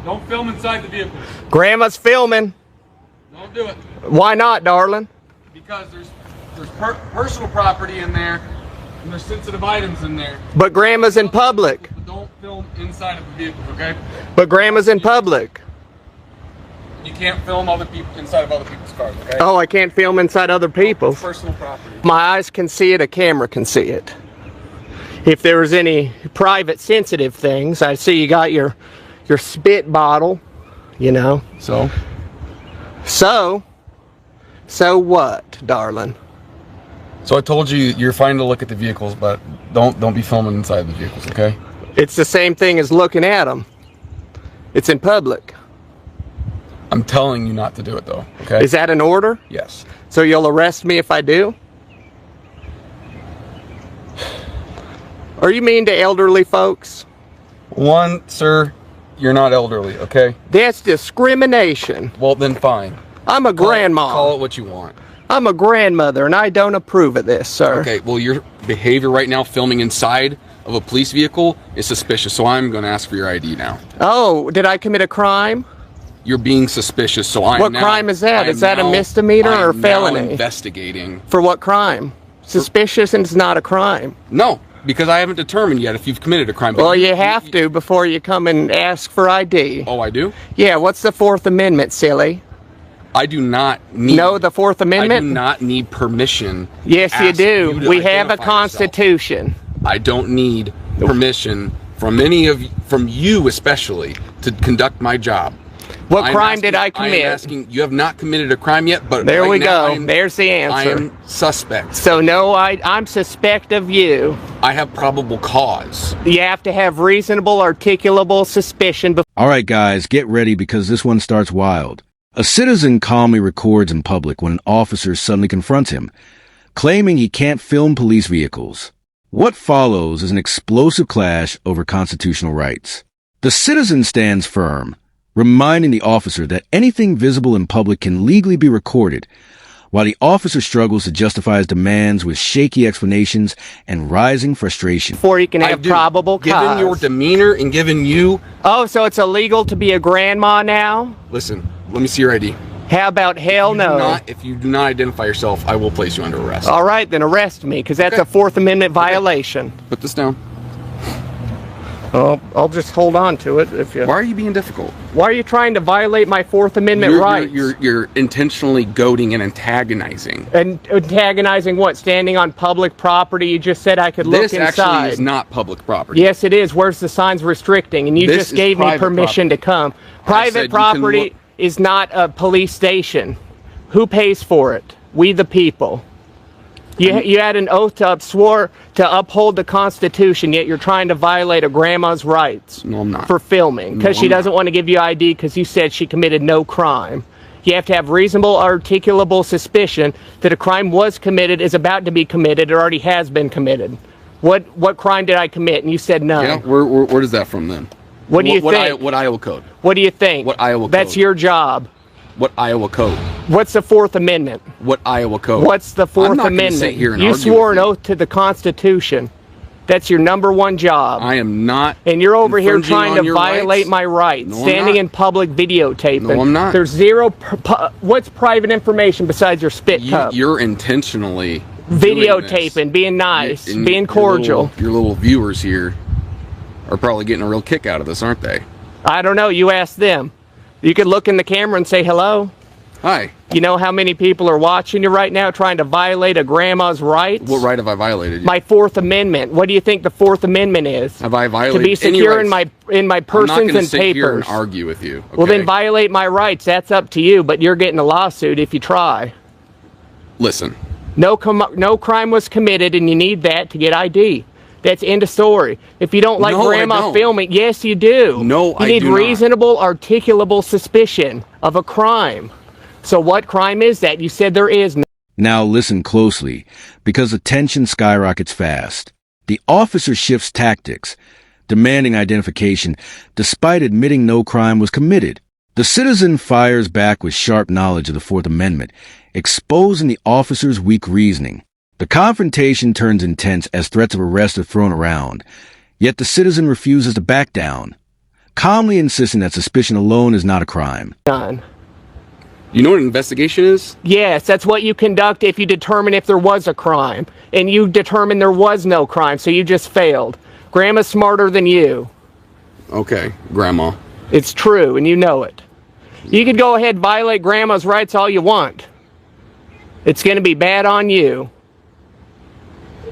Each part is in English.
Don't film inside the vehicle. Grandma's filming. Don't do it. Why not, darling? Because there's personal property in there, and there's sensitive items in there. But Grandma's in public. But don't film inside of the vehicles, okay? But Grandma's in public. You can't film other people inside of other people's cars, okay? Oh, I can't film inside other people's. Personal property. My eyes can see it, a camera can see it. If there was any private sensitive things, I see you got your spit bottle, you know. So what, darling? So I told you you're fine to look at the vehicles, but don't be filming inside the vehicles, okay? It's the same thing as looking at them. It's in public. I'm telling you not to do it though, okay? Is that an order? Yes. So you'll arrest me if I do? Are you mean to elderly folks? One, sir, you're not elderly, okay? That's discrimination. Well, then fine. I'm a grandma. Call it what you want. I'm a grandmother, and I don't approve of this, sir. Okay, well, your behavior right now, filming inside of a police vehicle, is suspicious, so I'm going to ask for your ID now. Oh, did I commit a crime? You're being suspicious, so What crime is that? Is that a misdemeanor or a felony? I'm investigating. For what crime? Suspicious and it's not a crime. No, because I haven't determined yet if you've committed a crime. Well, you have to before you come and ask for ID. Oh, I do? Yeah, what's the Fourth Amendment, silly? I do not need... No, the Fourth Amendment? I do not need permission. Yes, you do. We have a constitution. I don't need permission from you especially, to conduct my job. What crime did I commit? I'm asking, you have not committed a crime yet, but there we go. There's the answer. I am suspect. So no, I'm suspect of you. I have probable cause. You have to have reasonable, articulable suspicion. All right, guys, get ready because this one starts wild. A citizen calmly records in public when an officer suddenly confronts him, claiming he can't film police vehicles. What follows is an explosive clash over constitutional rights. The citizen stands firm, reminding the officer that anything visible in public can legally be recorded, while the officer struggles to justify his demands with shaky explanations and rising frustration. Before you can have probable cause. Given your demeanor and given you... Oh, so it's illegal to be a grandma now? Listen, let me see your ID. How about hell no? If you do not identify yourself, I will place you under arrest. All right, then arrest me, because that's a Fourth Amendment violation. Put this down. Oh, I'll just hold on to it if you... Why are you being difficult? Why are you trying to violate my Fourth Amendment rights? You're intentionally goading and antagonizing. And antagonizing what? Standing on public property? You just said I could look inside. This actually is not public property. Yes, it is. Where's the signs restricting? And you just gave me permission to come. Private property is not a police station. Who pays for it? We the people. You had an oath to swore to uphold the Constitution, yet you're trying to violate a grandma's rights. No, I'm not. For filming, because she doesn't want to give you ID because you said she committed no crime. You have to have reasonable, articulable suspicion that a crime was committed, is about to be committed, or already has been committed. What crime did I commit? And you said no. Yeah, where does that from then? What do you think? What Iowa code? What do you think? What Iowa code? That's your job. What Iowa code? What's the Fourth Amendment? What Iowa code? What's the Fourth Amendment? Sit here and you swore an oath to the Constitution. That's your #1 job. I am not. And you're over here trying to violate my rights. No, standing in public videotaping. No, I'm not. There's zero. What's private information besides your spit cup? You're intentionally videotaping, being nice, being cordial. Your little viewers here are probably getting a real kick out of this, aren't they? I don't know. You ask them. You could look in the camera and say hello. Hi. You know how many people are watching you right now trying to violate a grandma's rights? What right have I violated? My Fourth Amendment. What do you think the Fourth Amendment is? Have I violated to be secure in my persons and papers? I'm not going to sit here and argue with you. Okay? Well, then violate my rights. That's up to you, but you're getting a lawsuit if you try. Listen. No crime was committed, and you need that to get ID. That's end of story. If you don't like grandma filming, yes, you do. No, I do not. You need reasonable, articulable suspicion of a crime. So what crime is that? You said there is no. Now listen closely, because the tension skyrockets fast. The officer shifts tactics, demanding identification, despite admitting no crime was committed. The citizen fires back with sharp knowledge of the Fourth Amendment, exposing the officer's weak reasoning. The confrontation turns intense as threats of arrest are thrown around, yet the citizen refuses to back down. calmly insisting that suspicion alone is not a crime. Done. You know what an investigation is? Yes, that's what you conduct if you determine if there was a crime. And you determine there was no crime, so you just failed. Grandma's smarter than you. Okay, Grandma. It's true, and you know it. You could go ahead and violate Grandma's rights all you want. It's going to be bad on you.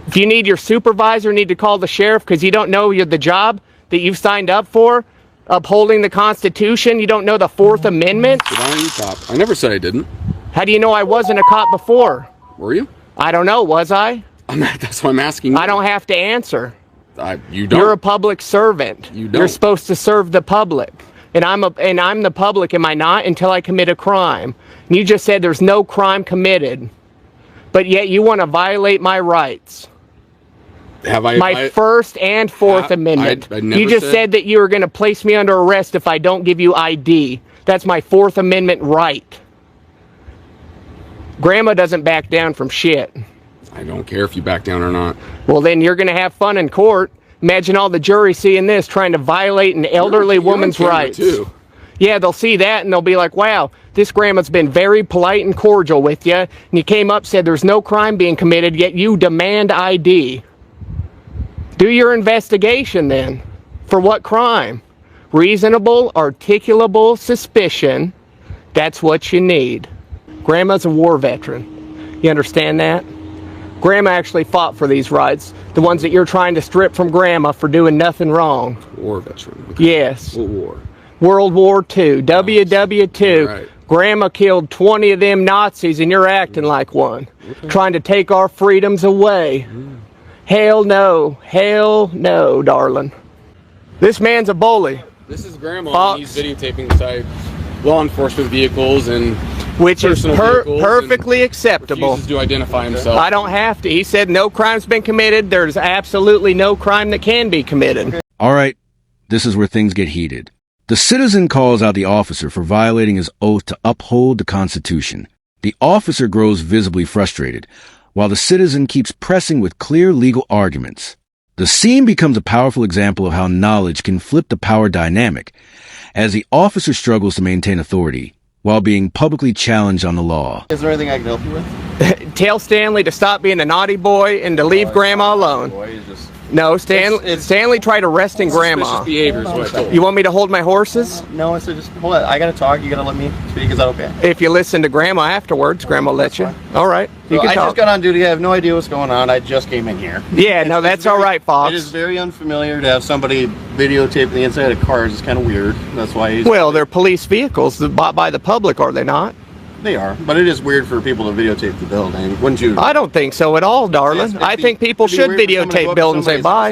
If you need your supervisor, need to call the sheriff because you don't know the job that you've signed up for, upholding the Constitution. You don't know the Fourth Amendment. Why are you cop? I never said I didn't. How do you know I wasn't a cop before? Were you? I don't know. Was I? That's what I'm asking you. I don't have to answer. You don't. You're a public servant. You don't. You're supposed to serve the public. And I'm the public, am I not? Until I commit a crime. And you just said there's no crime committed. But yet you want to violate my rights. Have I? My First and Fourth Amendment. I never you just said that you were going to place me under arrest if I don't give you ID. That's my Fourth Amendment right. Grandma doesn't back down from shit. I don't care if you back down or not. Well, then you're going to have fun in court. Imagine all the jury seeing this, trying to violate an elderly woman's rights. Too. Yeah, they'll see that and they'll be like, wow, this grandma's been very polite and cordial with you. And you came up, said there's no crime being committed, yet you demand ID. Do your investigation then. For what crime? Reasonable, articulable suspicion. That's what you need. Grandma's a war veteran. You understand that? Grandma actually fought for these rights. The ones that you're trying to strip from Grandma for doing nothing wrong. War veteran. Okay. Yes. What war? World War II. WW2. Right. Grandma killed 20 of them Nazis and you're acting like one. Okay. Trying to take our freedoms away. Hell no. Hell no, darling. This man's a bully. This is Grandma. Fox. He's videotaping inside law enforcement vehicles and which is vehicles perfectly acceptable. Refuses to identify himself. I don't have to. He said no crime's been committed. There's absolutely no crime that can be committed. All right, this is where things get heated. The citizen calls out the officer for violating his oath to uphold the Constitution. The officer grows visibly frustrated, while the citizen keeps pressing with clear legal arguments. The scene becomes a powerful example of how knowledge can flip the power dynamic, as the officer struggles to maintain authority while being publicly challenged on the law. Is there anything I can help you with? Tell Stanley to stop being a naughty boy and to leave Grandma alone. Boy, he's just... No, Stanley tried arresting Grandma. Suspicious behavior is what I told him. You want me to hold my horses? No, I said just hold on. I gotta talk. You gotta let me speak. Is that okay? If you listen to Grandma afterwards, Grandma will let you. That's All right, you So can I talk. just got on duty. I have no idea what's going on. I just came in here. Yeah, no, that's all right, Fox. It is very unfamiliar to have somebody videotape the inside of cars. It's kind of weird. That's why he's... Well, they're police vehicles bought by the public, are they not? They are, but it is weird for people to videotape the building. Wouldn't you? I don't think so at all, darling. I think people should videotape buildings they buy.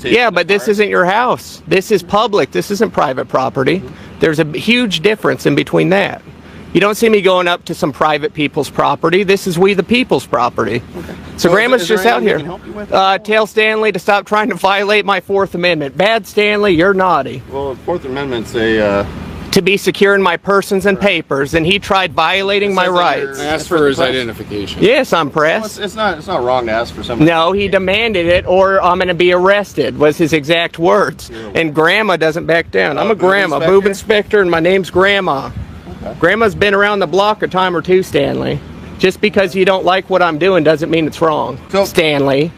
Yeah, but this isn't your house. This is public. This isn't private property. There's a huge difference in between that. You don't see me going up to some private people's property. This is we the people's property. Okay. So Grandma's just out here. Tell Stanley to stop trying to violate my Fourth Amendment. Bad Stanley, you're naughty. Well, Fourth Amendment's a... to be secure in my persons and papers, and he tried violating my rights. I asked for his identification. Yes, I'm pressed. It's not wrong to ask for something. No, he demanded it, or I'm going to be arrested, was his exact words. And Grandma doesn't back down. I'm a grandma, boob inspector, and my name's Grandma. Okay. Grandma's been around the block a time or two, Stanley. Just because you don't like what I'm doing doesn't mean it's wrong, so, Stanley.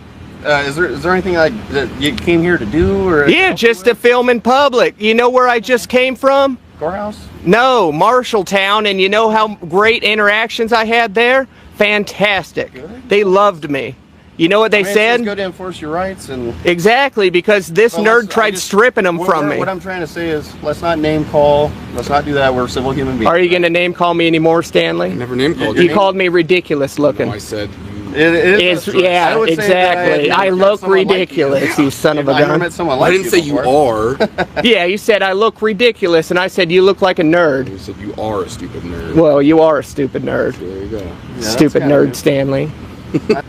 Is there anything that you came here to do? Or yeah, just to film in public. You know where I just came from? Courthouse? No, Marshalltown, and you know how great interactions I had there? Fantastic. Good. They loved me. You know what they said? It's good to enforce your rights. And exactly, because this nerd tried stripping them from me. What I'm trying to say is, let's not name call. Let's not do that. We're civil human beings. Are you going to name call me anymore, Stanley? I never name called you. You called me ridiculous looking. No, I said... Yeah, exactly. I look ridiculous, you son of a gun. I didn't say you are. Yeah, you said I look ridiculous, and I said you look like a nerd. You said you are a stupid nerd. Well, you are a stupid nerd. There you go. Yeah, stupid nerd, Stanley.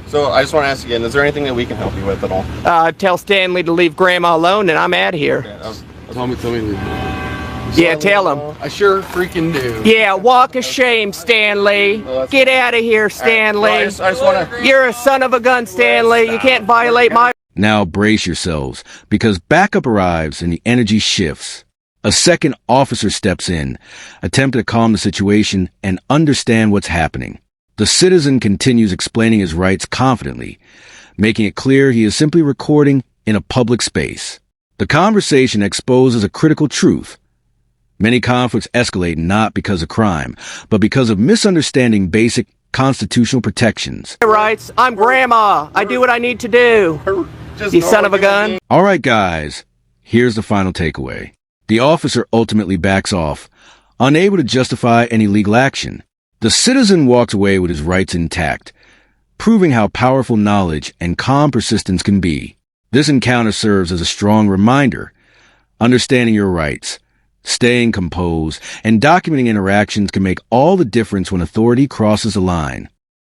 So I just want to ask again, is there anything that we can help you with at all? Tell Stanley to leave Grandma alone, and I'm out of here. Tell me to leave. Yeah, tell him. I sure freaking do. Yeah, walk of shame, Stanley. Get out of here, Stanley. I just wanna... You're a son of a gun, Stanley. You can't violate my... Now brace yourselves, because backup arrives and the energy shifts. A second officer steps in, attempting to calm the situation and understand what's happening. The citizen continues explaining his rights confidently, making it clear he is simply recording in a public space. The conversation exposes a critical truth. Many conflicts escalate not because of crime, but because of misunderstanding basic constitutional protections. Rights. I'm grandma. I do what I need to do. You son of a gun. All right, guys, here's the final takeaway. The officer ultimately backs off, unable to justify any legal action. The citizen walks away with his rights intact, proving how powerful knowledge and calm persistence can be. This encounter serves as a strong reminder. Understanding your rights, staying composed, and documenting interactions can make all the difference when authority crosses the line.